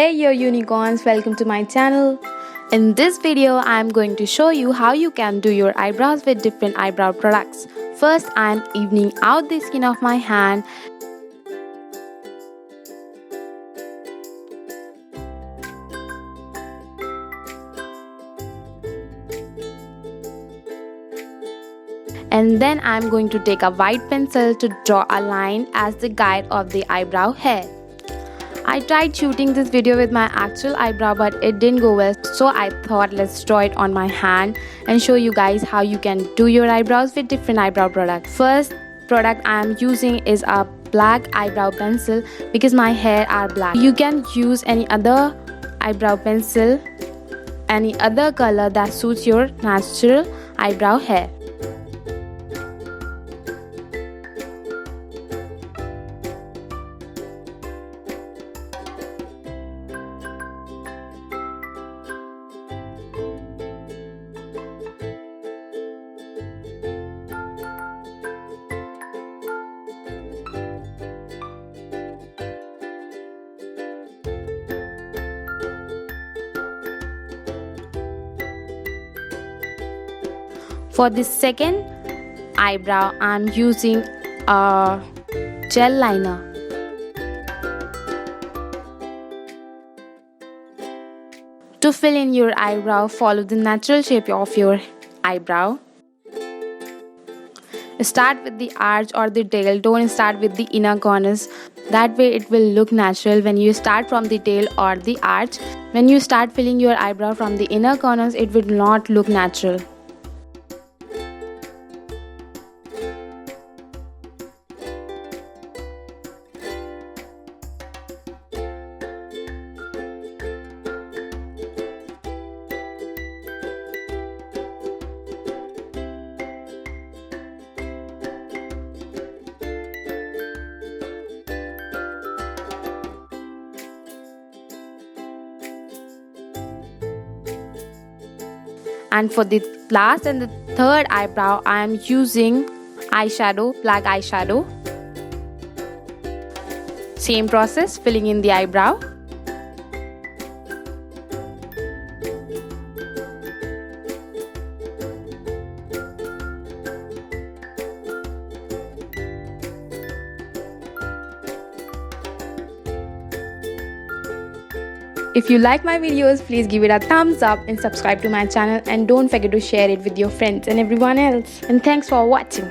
Hey yo unicorns, welcome to my channel. In this video, I am going to show you how you can do your eyebrows with different eyebrow products. First, I am evening out the skin of my hand. And then I am going to take a white pencil to draw a line as the guide of the eyebrow hair. I tried shooting this video with my actual eyebrow but it didn't go well, so I thought let's draw it on my hand and show you guys how you can do your eyebrows with different eyebrow products. First product I am using is a black eyebrow pencil because my hair are black. You can use any other eyebrow pencil, any other color that suits your natural eyebrow hair. For the second eyebrow, I am using a gel liner. To fill in your eyebrow, follow the natural shape of your eyebrow. Start with the arch or the tail, don't start with the inner corners. That way it will look natural when you start from the tail or the arch. When you start filling your eyebrow from the inner corners, it will not look natural. And for the last and the third eyebrow, I am using eyeshadow, black eyeshadow. Same process, filling in the eyebrow. If you like my videos, please give it a thumbs up and subscribe to my channel, and don't forget to share it with your friends and everyone else. And thanks for watching.